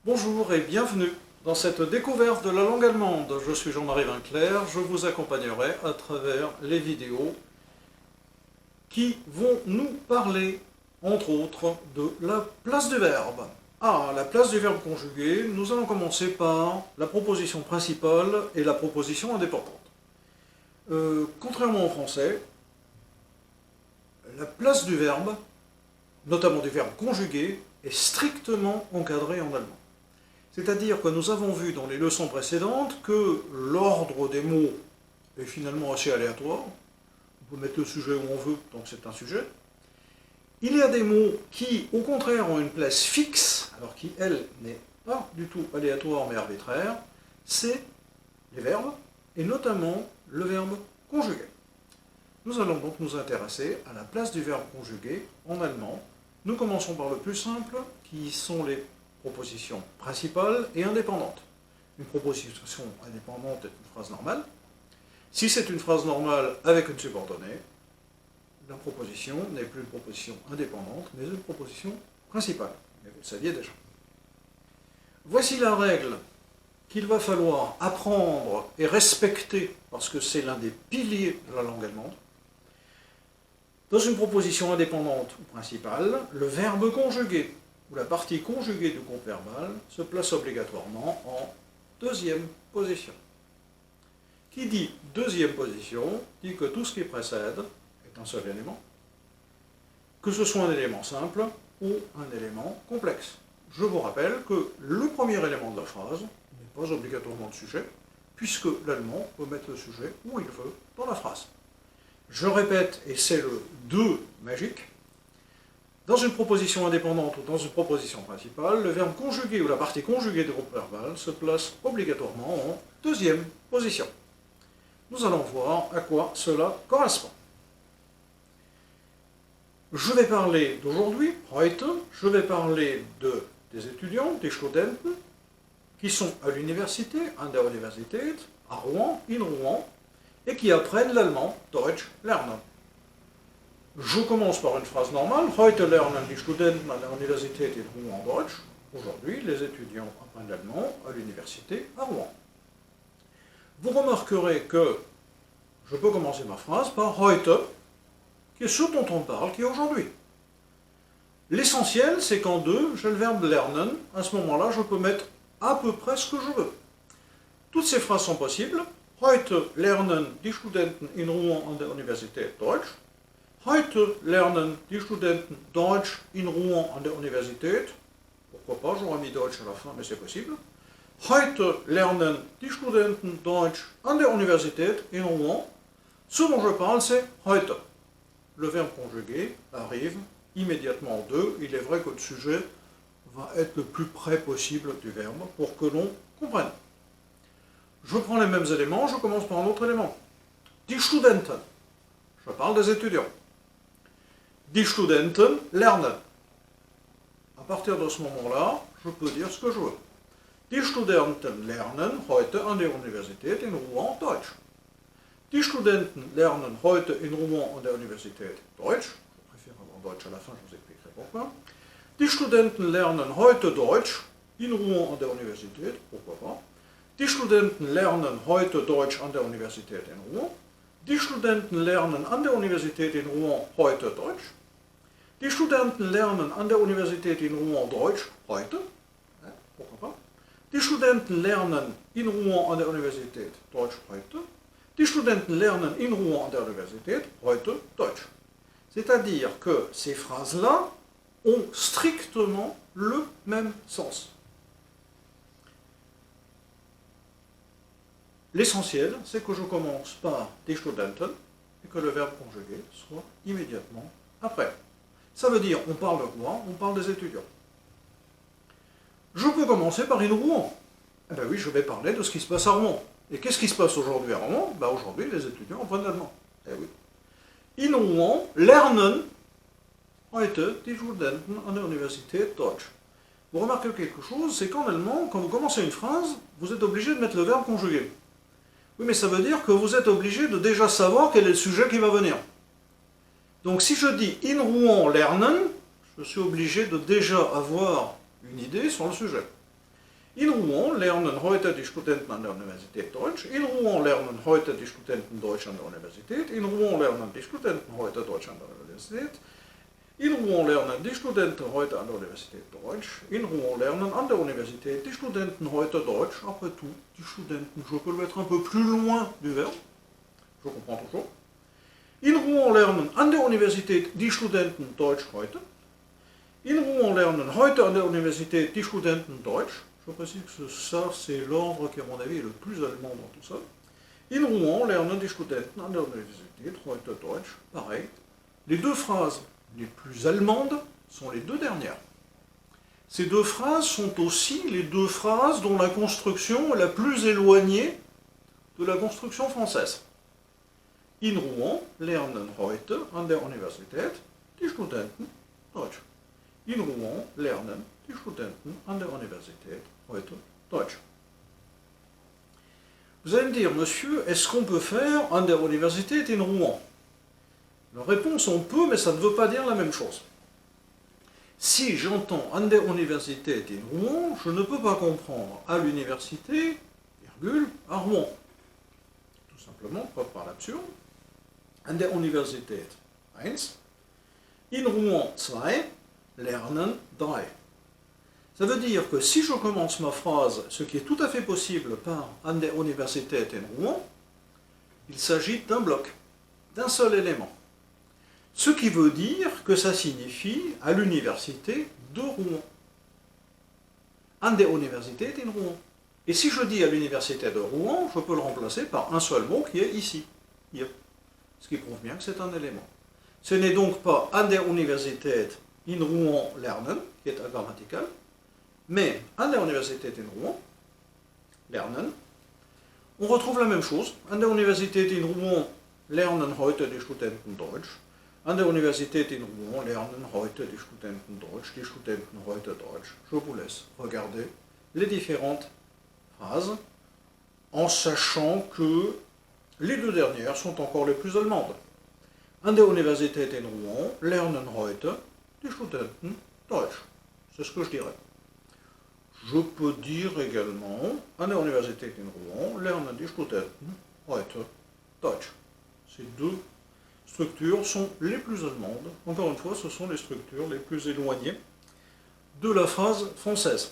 Bonjour et bienvenue dans cette découverte de la langue allemande. Je suis Jean-Marie Vinclair, je vous accompagnerai à travers les vidéos qui vont nous parler, entre autres, de la place du verbe. La place du verbe conjugué, nous allons commencer par la proposition principale et la proposition indépendante. Contrairement au français, la place du verbe, notamment du verbe conjugué, est strictement encadrée en allemand. C'est-à-dire que nous avons vu dans les leçons précédentes que l'ordre des mots est finalement assez aléatoire. On peut mettre le sujet où on veut, donc c'est un sujet. Il y a des mots qui, au contraire, ont une place fixe, alors qui, elle, n'est pas du tout aléatoire mais arbitraire, c'est les verbes, et notamment le verbe conjugué. Nous allons donc nous intéresser à la place du verbe conjugué en allemand. Nous commençons par le plus simple, qui sont les propositions principales et indépendantes. Une proposition indépendante est une phrase normale. Si c'est une phrase normale avec une subordonnée, la proposition n'est plus une proposition indépendante, mais une proposition principale. Mais vous le saviez déjà. Voici la règle qu'il va falloir apprendre et respecter, parce que c'est l'un des piliers de la langue allemande. Dans une proposition indépendante ou principale, le verbe conjugué, où la partie conjuguée du groupe verbal se place obligatoirement en deuxième position. Qui dit deuxième position dit que tout ce qui précède est un seul élément, que ce soit un élément simple ou un élément complexe. Je vous rappelle que le premier élément de la phrase n'est pas obligatoirement le sujet, puisque l'allemand peut mettre le sujet où il veut dans la phrase. Je répète, et c'est le « de » magique, dans une proposition indépendante ou dans une proposition principale, le verbe conjugué ou la partie conjuguée du groupe verbal se place obligatoirement en deuxième position. Nous allons voir à quoi cela correspond. Je vais parler d'aujourd'hui, heute, je vais parler des étudiants, des Studenten, qui sont à l'université, an der Universität, à Rouen, in Rouen, et qui apprennent l'allemand, Deutsch lernen. Je commence par une phrase normale. Heute lernen die Studenten an der Universität in Rouen Deutsch. Aujourd'hui, les étudiants apprennent l'allemand à l'université à Rouen. Vous remarquerez que je peux commencer ma phrase par heute, qui est ce dont on parle, qui est aujourd'hui. L'essentiel, c'est qu'en deux, j'ai le verbe lernen. À ce moment-là, je peux mettre à peu près ce que je veux. Toutes ces phrases sont possibles. Heute lernen die Studenten in Rouen an der Universität Deutsch. Heute lernen die Studenten Deutsch in Rouen an der Universität. Pourquoi pas, j'aurais mis Deutsch à la fin, mais c'est possible. Heute lernen die Studenten Deutsch an der Universität in Rouen. Ce dont je parle, c'est heute. Le verbe conjugué arrive immédiatement en deux. Il est vrai que le sujet va être le plus près possible du verbe pour que l'on comprenne. Je prends les mêmes éléments, je commence par un autre élément. Die Studenten. Je parle des étudiants. Die Studenten lernen. À partir de ce moment-là, je peux dire ce que je veux. Die Studenten lernen heute an der Universität in Rouen Deutsch. Die Studenten lernen heute in Rouen an der Universität Deutsch. Je préfère avoir Deutsch à la fin, je vous expliquerai pourquoi. Die Studenten lernen heute Deutsch in Rouen an der Universität. Pourquoi pas. Die Studenten lernen heute Deutsch an der Universität in Rouen. Die Studenten lernen an der Universität in Rouen heute Deutsch. Die Studenten lernen an der Universität in Rouen Deutsch heute. Pourquoi pas. Die Studenten lernen in Rouen an der Universität Deutsch heute. Die Studenten lernen in Rouen an der Universität heute Deutsch. C'est-à-dire que ces phrases-là ont strictement le même sens. L'essentiel, c'est que je commence par die Studenten et que le verbe conjugué soit immédiatement après. Ça veut dire, on parle de quoi? On parle des étudiants. Je peux commencer par in Rouen. Eh bien oui, je vais parler de ce qui se passe à Rouen. Et qu'est-ce qui se passe aujourd'hui à Rouen? Aujourd'hui, les étudiants apprennent l'allemand. Eh oui. In Rouen lernen heute die Studenten an der Universität Deutsch. Vous remarquez quelque chose, c'est qu'en allemand, quand vous commencez une phrase, vous êtes obligé de mettre le verbe conjugué. Oui, mais ça veut dire que vous êtes obligé de déjà savoir quel est le sujet qui va venir. Donc si je dis in Rouen lernen, je suis obligé de déjà avoir une idée sur le sujet. In Rouen lernen heute die Studenten an der Universität Deutsch. In Rouen lernen heute die Studenten Deutsch an der Universität. In Rouen lernen die Studenten heute Deutsch an der Universität. In Rouen lernen die Studenten heute an der Universität Deutsch. In Rouen lernen an der Universität die Studenten heute Deutsch. Après tout, die Studenten, je peux le mettre un peu plus loin du verbe. Je comprends toujours. In Rouen lernen an der Universität die Studenten Deutsch heute. In Rouen lernen heute an der Universität die Studenten Deutsch. Je précise que ça, c'est l'ordre qui, à mon avis, est le plus allemand dans tout ça. In Rouen lernen die Studenten an der Universität heute Deutsch. Pareil. Les deux phrases les plus allemandes sont les deux dernières. Ces deux phrases sont aussi les deux phrases dont la construction est la plus éloignée de la construction française. In Rouen lernen heute an der Universität die Studenten Deutsch. In Rouen lernen die Studenten an der Universität heute Deutsch. Vous allez me dire, monsieur, est-ce qu'on peut faire an der Universität in Rouen? La réponse, on peut, mais ça ne veut pas dire la même chose. Si j'entends an der Universität in Rouen, je ne peux pas comprendre à l'université, virgule, à Rouen. Tout simplement, preuve par l'absurde. An der Universität 1, in Rouen 2, lernen 3. Ça veut dire que si je commence ma phrase, ce qui est tout à fait possible par an der Universität in Rouen, il s'agit d'un bloc, d'un seul élément. Ce qui veut dire que ça signifie à l'université de Rouen. An der Universität in Rouen. Et si je dis à l'université de Rouen, je peux le remplacer par un seul mot qui est ici, hier. Ce qui prouve bien que c'est un élément. Ce n'est donc pas an der Universität in Rouen lernen, qui est agrammatical, mais an der Universität in Rouen lernen. On retrouve la même chose. An der Universität in Rouen lernen heute die Studenten Deutsch. An der Universität in Rouen lernen heute die Studenten Deutsch, die Studenten heute Deutsch. Je vous laisse regarder les différentes phrases en sachant que les deux dernières sont encore les plus allemandes. An der Universität in Rouen lernen heute die Studenten Deutsch. C'est ce que je dirais. Je peux dire également an der Universität in Rouen lernen die Studenten heute Deutsch. Ces deux structures sont les plus allemandes. Encore une fois, ce sont les structures les plus éloignées de la phrase française.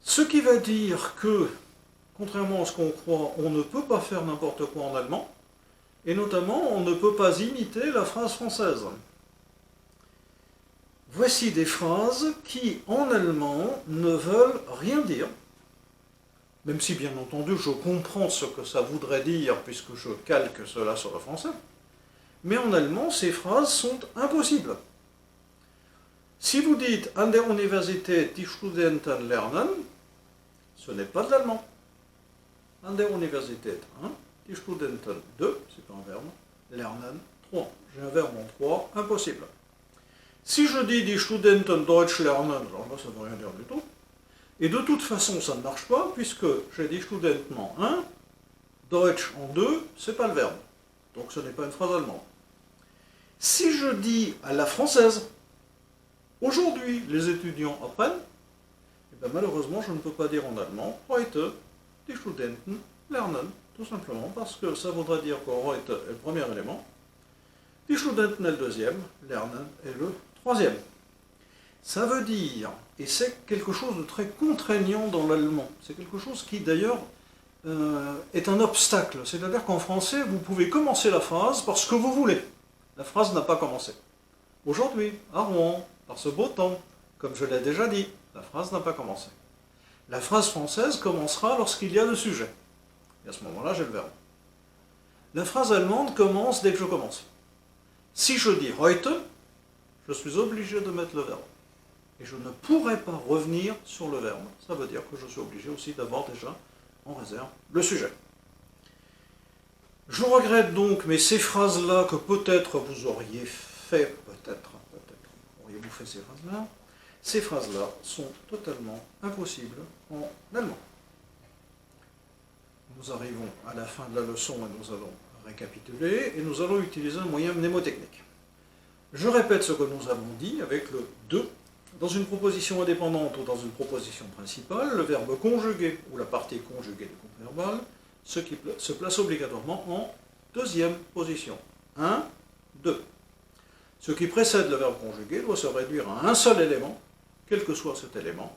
Ce qui va dire que, contrairement à ce qu'on croit, on ne peut pas faire n'importe quoi en allemand, et notamment, on ne peut pas imiter la phrase française. Voici des phrases qui, en allemand, ne veulent rien dire, même si, bien entendu, je comprends ce que ça voudrait dire, puisque je calque cela sur le français, mais en allemand, ces phrases sont impossibles. Si vous dites an der Universität die Studenten lernen, ce n'est pas de l'allemand. An der Universität 1, die Studenten 2, c'est pas un verbe, lernen 3. J'ai un verbe en 3, impossible. Si je dis die Studenten Deutsch lernen, alors là ça ne veut rien dire du tout. Et de toute façon ça ne marche pas, puisque j'ai dit Studenten en 1, Deutsch en 2, c'est pas le verbe. Donc ce n'est pas une phrase allemande. Si je dis à la française, aujourd'hui les étudiants apprennent, et bien malheureusement je ne peux pas dire en allemand, heute die Studenten lernen, tout simplement parce que ça voudrait dire que heute est le premier élément, die Studenten est le deuxième, lernen est le troisième. Ça veut dire, et c'est quelque chose de très contraignant dans l'allemand, c'est quelque chose qui d'ailleurs est un obstacle, c'est-à-dire qu'en français vous pouvez commencer la phrase par ce que vous voulez. La phrase n'a pas commencé. Aujourd'hui, à Rouen, par ce beau temps, comme je l'ai déjà dit, la phrase n'a pas commencé. La phrase française commencera lorsqu'il y a le sujet. Et à ce moment-là, j'ai le verbe. La phrase allemande commence dès que je commence. Si je dis heute, je suis obligé de mettre le verbe. Et je ne pourrai pas revenir sur le verbe. Ça veut dire que je suis obligé aussi d'avoir déjà en réserve le sujet. Je regrette donc, mais ces phrases-là que peut-être vous auriez fait, peut-être, auriez-vous fait ces phrases-là sont totalement impossibles en allemand. Nous arrivons à la fin de la leçon et nous allons récapituler et nous allons utiliser un moyen mnémotechnique. Je répète ce que nous avons dit avec le de Dans une proposition indépendante ou dans une proposition principale, le verbe conjugué ou la partie conjuguée du groupe verbal se place obligatoirement en deuxième position. 1, 2. Ce qui précède le verbe conjugué doit se réduire à un seul élément, quel que soit cet élément,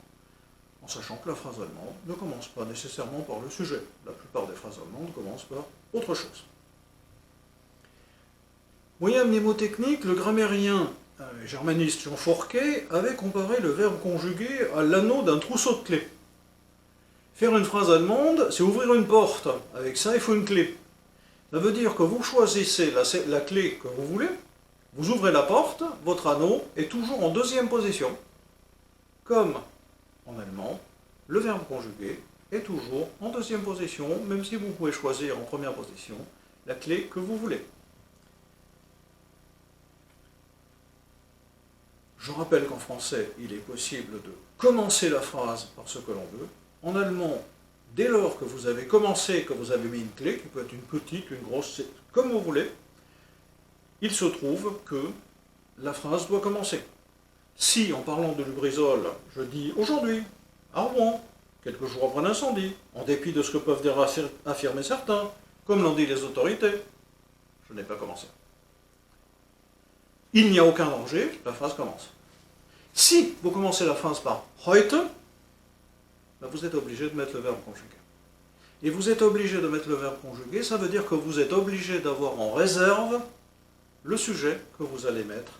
en sachant que la phrase allemande ne commence pas nécessairement par le sujet. La plupart des phrases allemandes commencent par autre chose. Moyen mnémotechnique, le grammairien germaniste Jean Fourquet avait comparé le verbe conjugué à l'anneau d'un trousseau de clés. Faire une phrase allemande, c'est ouvrir une porte. Avec ça, il faut une clé. Ça veut dire que vous choisissez la clé que vous voulez, vous ouvrez la porte, votre anneau est toujours en deuxième position. Comme en allemand, le verbe conjugué est toujours en deuxième position, même si vous pouvez choisir en première position la clé que vous voulez. Je rappelle qu'en français, il est possible de commencer la phrase par ce que l'on veut. En allemand, dès lors que vous avez commencé, que vous avez mis une clé, qui peut être une petite, une grosse, comme vous voulez, il se trouve que la phrase doit commencer. Si, en parlant de Lubrizol, je dis « Aujourd'hui, à Rouen, quelques jours après l'incendie, en dépit de ce que peuvent dire affirmer certains, comme l'ont dit les autorités », je n'ai pas commencé. Il n'y a aucun danger, la phrase commence. Si vous commencez la phrase par « heute », ben vous êtes obligé de mettre le verbe conjugué. Et vous êtes obligé de mettre le verbe conjugué, ça veut dire que vous êtes obligé d'avoir en réserve le sujet que vous allez mettre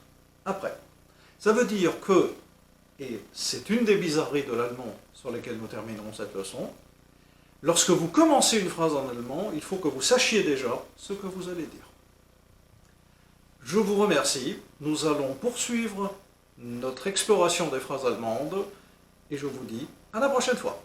après. Ça veut dire que, et c'est une des bizarreries de l'allemand sur lesquelles nous terminerons cette leçon, lorsque vous commencez une phrase en allemand, il faut que vous sachiez déjà ce que vous allez dire. Je vous remercie. Nous allons poursuivre notre exploration des phrases allemandes et je vous dis à la prochaine fois.